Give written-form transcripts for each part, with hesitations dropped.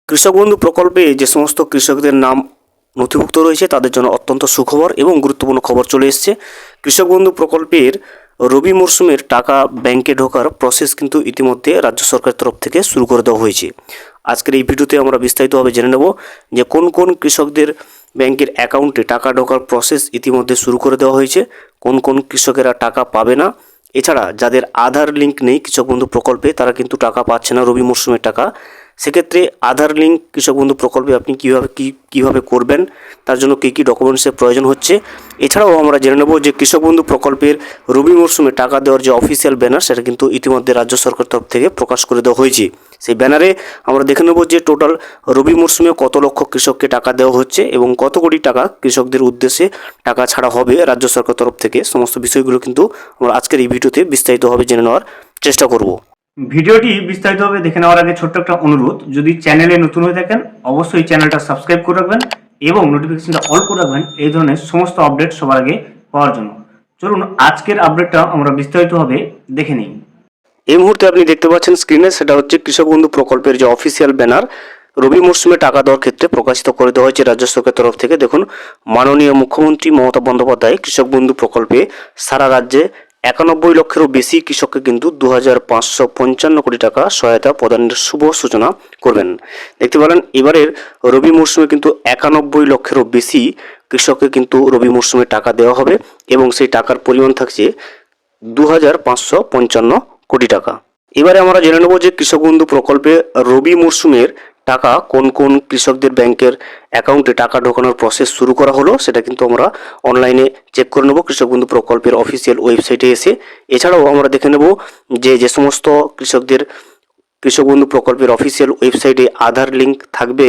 কৃষক বন্ধু প্রকল্পে যে সমস্ত কৃষকদের নাম নথিভুক্ত রয়েছে তাদের জন্য অত্যন্ত সুখবর এবং গুরুত্বপূর্ণ খবর চলে এসেছে। কৃষক বন্ধু প্রকল্পের রবি মরশুমের টাকা ব্যাংকে ঢোকার প্রসেস কিন্তু ইতিমধ্যে রাজ্য সরকারের তরফ থেকে শুরু করে দেওয়া হয়েছে। আজকের এই ভিডিওতে আমরা বিস্তারিতভাবে জেনে নেব যে কোন কোন কৃষকদের ব্যাংকের অ্যাকাউন্টে টাকা ঢোকার প্রসেস ইতিমধ্যে শুরু করে দেওয়া হয়েছে, কোন কোন কৃষকেরা টাকা পাবে না, এছাড়া যাদের আধার লিঙ্ক নেই কৃষক বন্ধু প্রকল্পে তারা কিন্তু টাকা পাচ্ছে না রবি মরশুমের টাকা। সেক্ষেত্রে আধার লিঙ্ক কৃষক বন্ধু প্রকল্পে আপনি কীভাবে করবেন, তার জন্য কী কী ডকুমেন্টসের প্রয়োজন হচ্ছে। এছাড়াও আমরা জেনে নেব যে কৃষক বন্ধু প্রকল্পের রবি মরশুমে টাকা দেওয়ার যে অফিসিয়াল ব্যানার সেটা কিন্তু ইতিমধ্যে রাজ্য সরকার তরফ থেকে প্রকাশ করে দেওয়া হয়েছে। সেই ব্যানারে আমরা দেখে নেব যে টোটাল রবি মরশুমে কত লক্ষ কৃষককে টাকা দেওয়া হচ্ছে এবং কত কোটি টাকা কৃষকদের উদ্দেশ্যে টাকা ছাড়া হবে রাজ্য সরকার তরফ থেকে। সমস্ত বিষয়গুলো কিন্তু আমরা আজকের এই ভিডিওতে বিস্তারিতভাবে জেনে নেওয়ার চেষ্টা করব। ভিডিওটি বিস্তারিতভাবে দেখে নেওয়ার আগে ছোট্ট একটা অনুরোধ, যদি চ্যানেলে নতুন হয়ে থাকেন অবশ্যই চ্যানেলটা সাবস্ক্রাইব করে রাখবেন এবং নোটিফিকেশনটা অল করে রাখবেন এই ধরনের সমস্ত আপডেট সবার আগে পাওয়ার জন্য। চলুন আজকের আপডেটটা আমরা বিস্তারিতভাবে দেখে নিই। এই মুহূর্তে আপনি দেখতে পাচ্ছেন স্ক্রিনে, সেটা হচ্ছে কৃষক বন্ধু প্রকল্পের যে অফিসিয়াল ব্যানার রবি মরশুমে টাকা দেওয়ার ক্ষেত্রে প্রকাশিত করে দেওয়া হয়েছে রাজ্য সরকারের তরফ থেকে। দেখুন, মাননীয় মুখ্যমন্ত্রী মমতা বন্দ্যোপাধ্যায় কৃষক বন্ধু প্রকল্পে সারা রাজ্যে 91 লক্ষেরও বেশি কৃষককে কিন্তু 2555 কোটি টাকা সহায়তা প্রদানের শুভ সূচনা করবেন। দেখতে পেলেন এবারের রবি মরশুমে কিন্তু 91 লক্ষেরও বেশি কৃষককে কিন্তু রবি মরশুমে টাকা দেওয়া হবে এবং সেই টাকার পরিমাণ থাকছে 2555 কোটি টাকা। এবারে আমরা জেনে নেব যে কৃষক বন্ধু প্রকল্পে রবি মরশুমের টাকা কোন কোন কৃষকদের ব্যাংকের অ্যাকাউন্টে টাকা ঢোকানোর প্রসেস শুরু করা হলো সেটা কিন্তু আমরা অনলাইনে চেক করে নেব কৃষক বন্ধু প্রকল্পের অফিসিয়াল ওয়েবসাইটে এসে। এছাড়াও আমরা দেখে নেব যে সমস্ত কৃষকদের কৃষক বন্ধু প্রকল্পের অফিসিয়াল ওয়েবসাইটে আধার লিঙ্ক থাকবে,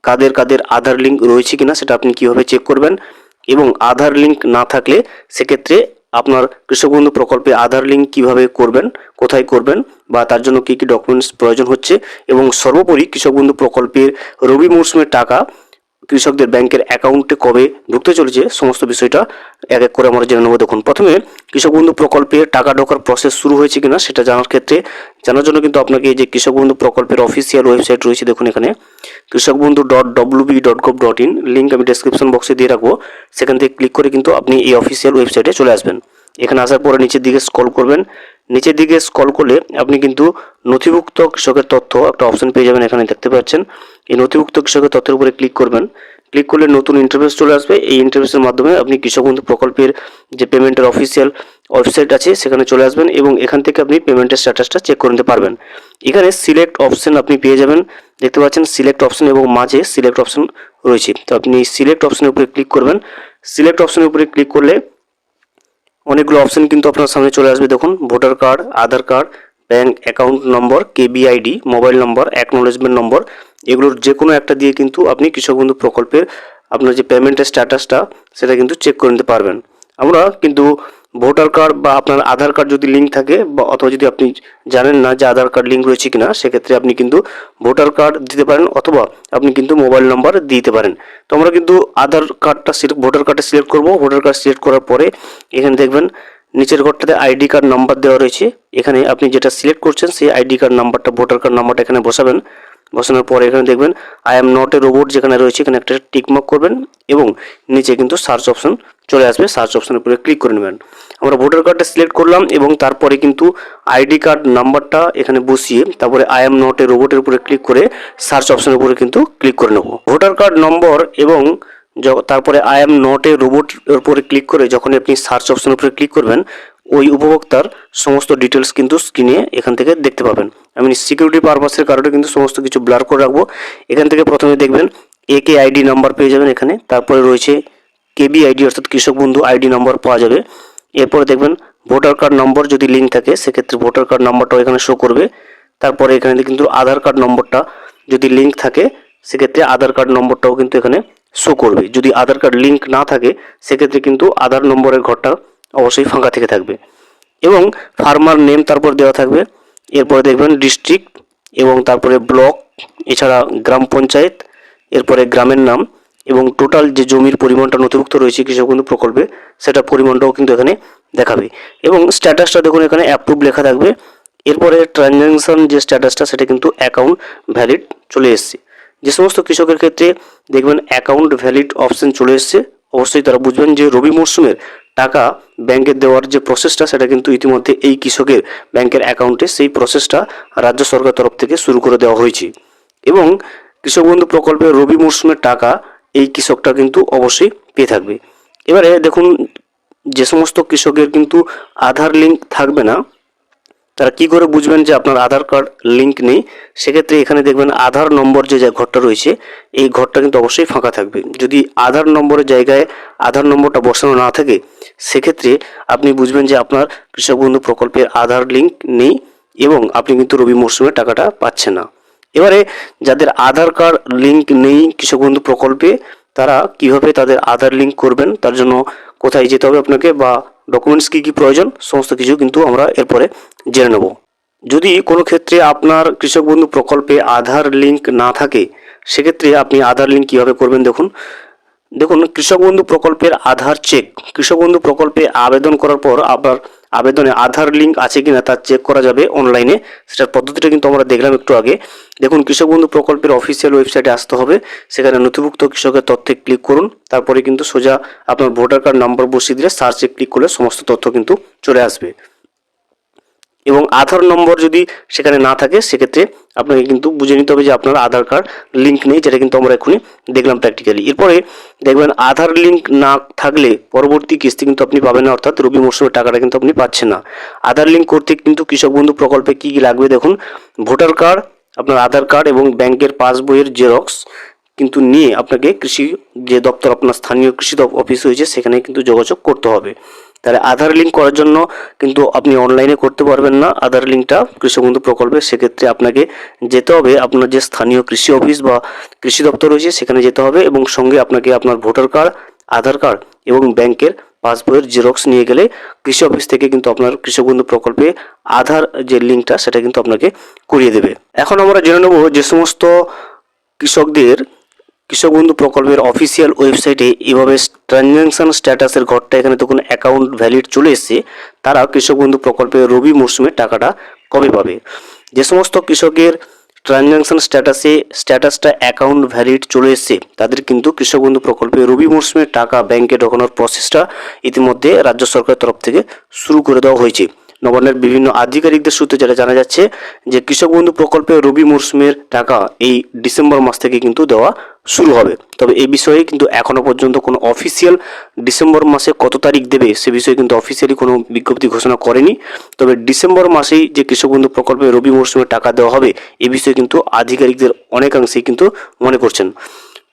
কাদের কাদের আধার লিঙ্ক রয়েছে কিনা সেটা আপনি কীভাবে চেক করবেন, এবং আধার লিঙ্ক না থাকলে সেক্ষেত্রে আপনার কৃষক বন্ধু প্রকল্পে আধার লিঙ্ক কীভাবে করবেন, কোথায় করবেন, বা তার জন্য কী কী ডকুমেন্টস প্রয়োজন হচ্ছে, এবং সর্বোপরি কৃষক বন্ধু প্রকল্পের রবি মরশুমের টাকা কৃষকদের ব্যাংকের অ্যাকাউন্টে কবে ঢুকতে চলেছে সমস্ত বিষয়টা এক এক করে আমরা জেনে নেব। দেখুন, প্রথমে কৃষক বন্ধু প্রকল্পে টাকা ঢোকার প্রসেস শুরু হয়েছে কিনা সেটা জানার জন্য কিন্তু আপনাকে এই যে কৃষক বন্ধু প্রকল্পের অফিসিয়াল ওয়েবসাইট রয়েছে, দেখুন এখানে kৃষকবন্ধু.wb.gov.in লিঙ্ক আমি ডেসক্রিপশন বক্সে দিয়ে রাখবো। সেখান থেকে ক্লিক করে কিন্তু আপনি এই অফিসিয়াল ওয়েবসাইটে চলে আসবেন। এখানে আসার পরে নিচের দিকে স্ক্রল করবেন। নিচের দিকে স্ক্রল করলে আপনি কিন্তু নথিভুক্ত কৃষকের তথ্য একটা অপশন পেয়ে যাবেন। এখানে দেখতে পাচ্ছেন এই নথিভুক্ত কৃষকের তথ্যের উপরে ক্লিক করবেন। ক্লিক করলে নতুন ইন্টারফেস চলে আসবে। এই ইন্টারফেসের মাধ্যমে আপনি কৃষক বন্ধু প্রকল্পের যে পেমেন্টের অফিসিয়াল ওয়েবসাইট আছে সেখানে চলে আসবেন এবং এখান থেকে আপনি পেমেন্টের স্ট্যাটাসটা চেক করে নিতে পারবেন। এখানে সিলেক্ট অপশন আপনি পেয়ে যাবেন, দেখতে পাচ্ছেন সিলেক্ট অপশন এবং মাঝে সিলেক্ট অপশন রয়েছে। তো আপনি সিলেক্ট অপশনের উপরে ক্লিক করবেন। সিলেক্ট অপশনের উপরে ক্লিক করলে অনেকগুলো অপশন কিন্তু আপনার সামনে চলে আসবে। দেখুন, voter card, Aadhaar card, bank account number, কেবিআইডি, মোবাইল নম্বর, অ্যাকনোলেজমেন্ট নম্বর, এগুলোর যে কোনো একটা দিয়ে কিন্তু আপনি কৃষক বন্ধু প্রকল্পের আপনার যে পেমেন্টের স্ট্যাটাসটা সেটা কিন্তু চেক করে নিতে পারবেন। আমরা কিন্তু ভোটার কার্ড বা আপনার আধার কার্ড যদি লিঙ্ক থাকে বা অথবা যদি আপনি জানেন না যে আধার কার্ড লিঙ্ক রয়েছে কিনা সেক্ষেত্রে আপনি কিন্তু ভোটার কার্ড দিতে পারেন অথবা আপনি কিন্তু মোবাইল নাম্বার দিতে পারেন। তো আমরা কিন্তু ভোটার কার্ডটা সিলেক্ট করব। ভোটার কার্ড সিলেক্ট করার পরে এখানে দেখবেন নিচের ঘরটাতে আইডি কার্ড নাম্বার দেওয়া রয়েছে। এখানে আপনি যেটা সিলেক্ট করছেন সেই আইডি কার্ড নাম্বারটা, ভোটার কার্ড নাম্বারটা এখানে বসাবেন। বসানোর পরে এখানে দেখবেন I am not a robot যেখানে রয়েছে এখানে একটা টিকমার্ক করবেন এবং নিচে কিন্তু সার্চ অপশন চলে আসবে। সার্চ অপশনের উপরে ক্লিক করে নেবেন। আমরা ভোটার কার্ডটা সিলেক্ট করলাম এবং তারপরে কিন্তু আইডি কার্ড নাম্বারটা এখানে বসিয়ে তারপরে আই এম নট এ রোবটের উপরে ক্লিক করে সার্চ অপশনের উপরে কিন্তু ক্লিক করে নেব। ভোটার কার্ড নম্বর এবং তারপরে I am not a robot এর উপরে ক্লিক করে যখন আপনি সার্চ অপশনের উপরে ক্লিক করবেন ওই উপভোক্তার সমস্ত ডিটেলস কিন্তু স্ক্রিনে এখান থেকে দেখতে পাবেন। আমি সিকিউরিটি পারপাসের কারণে কিন্তু সমস্ত কিছু ব্লার করে রাখবো। এখান থেকে প্রথমে দেখবেন একে আইডি নাম্বার পেয়ে যাবেন এখানে, তারপরে রয়েছে কেবি আইডি অর্থাৎ কৃষক বন্ধু আইডি নাম্বার পাওয়া যাবে। এরপরে দেখবেন ভোটার কার্ড নম্বর যদি লিঙ্ক থাকে সেক্ষেত্রে ভোটার কার্ড নাম্বারটাও এখানে শো করবে। তারপরে এখানে কিন্তু আধার কার্ড নম্বরটা যদি লিঙ্ক থাকে সেক্ষেত্রে আধার কার্ড নম্বরটাও কিন্তু এখানে শো করবে। যদি আধার কার্ড লিঙ্ক না থাকে সেক্ষেত্রে কিন্তু আধার নম্বরের ঘরটা অবশ্যই ফাঁকা থেকে থাকবে এবং ফার্মার নেম তারপর দেওয়া থাকবে। এরপরে দেখবেন ডিস্ট্রিক্ট এবং তারপরে ব্লক, এছাড়া গ্রাম পঞ্চায়েত, এরপরে গ্রামের নাম এবং টোটাল যে জমির পরিমাণটা নথিভুক্ত রয়েছে কৃষক বন্ধু প্রকল্পে সেটা পরিমাণটাও কিন্তু এখানে দেখাবে এবং স্ট্যাটাসটা দেখুন এখানে অ্যাপ্রুভ লেখা থাকবে এরপরে ট্রানজ্যাকশন যে স্ট্যাটাসটা সেটা কিন্তু অ্যাকাউন্ট ভ্যালিড চলে এসছে। যে সমস্ত কৃষকের ক্ষেত্রে দেখবেন অ্যাকাউন্ট ভ্যালিড অপশন চলে এসছে, অবশ্যই তারা বুঝবেন যে রবি মরশুমের টাকা ব্যাংকে দেওয়ার যে প্রসেসটা সেটা কিন্তু ইতিমধ্যে এই কৃষকের ব্যাংকের অ্যাকাউন্টে সেই প্রসেসটা রাজ্য সরকার তরফ থেকে শুরু করে দেওয়া হয়েছে। এবং কৃষক বন্ধু প্রকল্পের রবি মরশুমের টাকা এই কৃষকটা কিন্তু অবশ্যই পেয়ে থাকবে। এবারে দেখুন, যে সমস্ত কৃষকের কিন্তু আধার লিঙ্ক থাকবে না, তারা কি করে বুঝবেন যে আপনার আধার কার্ড লিঙ্ক নেই? সেক্ষেত্রে এখানে দেখবেন আধার নম্বর যে ঘরটা রয়েছে, এই ঘরটা কিন্তু অবশ্যই ফাঁকা থাকবে। যদি আধার নম্বরের জায়গায় আধার নম্বরটা বসানো না থাকে, সেক্ষেত্রে আপনি বুঝবেন যে আপনার কৃষক বন্ধু প্রকল্পের আধার লিঙ্ক নেই এবং আপনি কিন্তু রবি মরশুমে টাকাটা পাচ্ছেন না। এবারে যাদের আধার কার্ড লিঙ্ক নেই কৃষক বন্ধু প্রকল্পে, তারা কিভাবে তাদের আধার লিঙ্ক করবেন, তার জন্য কোথায় যেতে হবে আপনাকে বা ডকুমেন্টস কী কী প্রয়োজন, সমস্ত কিছু কিন্তু আমরা এরপরে জেনে নেব। যদি কোনো ক্ষেত্রে আপনার কৃষক বন্ধু প্রকল্পে আধার লিঙ্ক না থাকে, সেক্ষেত্রে আপনি আধার লিঙ্ক কীভাবে করবেন দেখুন। কৃষক বন্ধু প্রকল্পের আধার চেক, কৃষক বন্ধু প্রকল্পে আবেদন করার পর আপনার আবেদনে আধার লিঙ্ক আছে কিনা তা চেক করা যাবে অনলাইনে। সেটার পদ্ধতিটা কিন্তু আমরা দেখলাম একটু আগে। দেখুন, কৃষক বন্ধু প্রকল্পের অফিসিয়াল ওয়েবসাইটে আসতে হবে, সেখানে নথিভুক্ত কৃষকের তথ্যে ক্লিক করুন, তারপরে কিন্তু সোজা আপনার ভোটার কার্ড নাম্বার বসিয়ে দিলে সার্চে ক্লিক করলে সমস্ত তথ্য কিন্তু চলে আসবে। এবং আধার নম্বর যদি সেখানে না থাকে, সেক্ষেত্রে আপনাকে কিন্তু বুঝে নিতে হবে যে আপনার আধার কার্ড লিঙ্ক নেই, যেটা কিন্তু আমরা এখনই দেখলাম প্র্যাকটিক্যালি। এরপরে দেখবেন আধার লিঙ্ক না থাকলে পরবর্তী কিস্তি কিন্তু আপনি পাবেন না, অর্থাৎ রবি মরশুমের টাকাটা কিন্তু আপনি পাচ্ছেন না। আধার লিঙ্ক করতে কিন্তু কৃষক বন্ধু প্রকল্পে কী কী লাগবে দেখুন। ভোটার কার্ড, আপনার আধার কার্ড এবং ব্যাংকের পাসবইয়ের জেরক্স কিন্তু নিয়ে আপনাকে কৃষি যে দপ্তর, আপনার স্থানীয় কৃষি অফিস হয়েছে, সেখানে কিন্তু যোগাযোগ করতে হবে। তাহলে আধার লিঙ্ক করার জন্য কিন্তু আপনি অনলাইনে করতে পারবেন না আধার লিঙ্কটা কৃষক বন্ধু প্রকল্পে। সেক্ষেত্রে আপনাকে যেতে হবে আপনার যে স্থানীয় কৃষি অফিস বা কৃষি দপ্তর রয়েছে, সেখানে যেতে হবে এবং সঙ্গে আপনাকে আপনার ভোটার কার্ড, আধার কার্ড এবং ব্যাংকের পাসবইয়ের জেরক্স নিয়ে গেলে কৃষি অফিস থেকে কিন্তু আপনার কৃষক বন্ধু প্রকল্পে আধার যে লিঙ্কটা সেটা কিন্তু আপনাকে করিয়ে দেবে। এখন আমরা জেনে নেব যে সমস্ত কৃষকদের কৃষক বন্ধু প্রকল্পের অফিসিয়াল ওয়েবসাইটে এভাবে ট্রানজ্যাকশন স্ট্যাটাসের ঘরটা, এখানে তখন অ্যাকাউন্ট ভ্যালিড চলে এসছে, তারা কৃষক বন্ধু প্রকল্পের রবি মরশুমের টাকাটা কবে পাবে। যে সমস্ত কৃষকের ট্রানজ্যাকশন স্ট্যাটাসটা অ্যাকাউন্ট ভ্যালিড চলে এসছে, তাদের কিন্তু কৃষক বন্ধু প্রকল্পে রবি মরশুমের টাকা ব্যাংকে ঢোকানোর প্রসেসটা ইতিমধ্যে রাজ্য সরকারের তরফ থেকে শুরু করে দেওয়া হয়েছে। নবান্নের বিভিন্ন আধিকারিকদের সূত্রে যেটা জানা যাচ্ছে যে কৃষক বন্ধু প্রকল্পে রবি মরশুমের টাকা এই ডিসেম্বর মাস থেকে কিন্তু দেওয়া শুরু হবে। তবে এই বিষয়ে কিন্তু এখনো পর্যন্ত কোনো অফিসিয়াল ডিসেম্বর মাসে কত তারিখ দেবে সে বিষয়ে কিন্তু অফিসিয়ালি কোনো বিজ্ঞপ্তি ঘোষণা করেনি। তবে ডিসেম্বর মাসেই যে কৃষক বন্ধু প্রকল্পে রবি মরশুমের টাকা দেওয়া হবে, এ বিষয়ে কিন্তু আধিকারিকদের অনেকাংশেই কিন্তু মনে করছেন।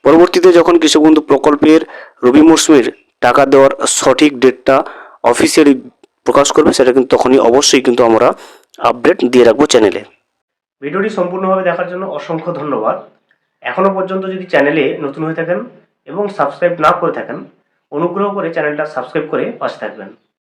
পরবর্তীতে যখন কৃষক বন্ধু প্রকল্পের রবি মরশুমের টাকা দেওয়ার সঠিক ডেটটা অফিসিয়ালি প্রকাশ করবে, সেটা কিন্তু তখনই অবশ্যই কিন্তু আমরা আপডেট দিয়ে রাখবো চ্যানেলে। ভিডিওটি সম্পূর্ণভাবে দেখার জন্য অসংখ্য ধন্যবাদ। এখনও পর্যন্ত যদি চ্যানেলে নতুন হয়ে থাকেন এবং সাবস্ক্রাইব না করে থাকেন, অনুগ্রহ করে চ্যানেলটা সাবস্ক্রাইব করে পাশে থাকবেন।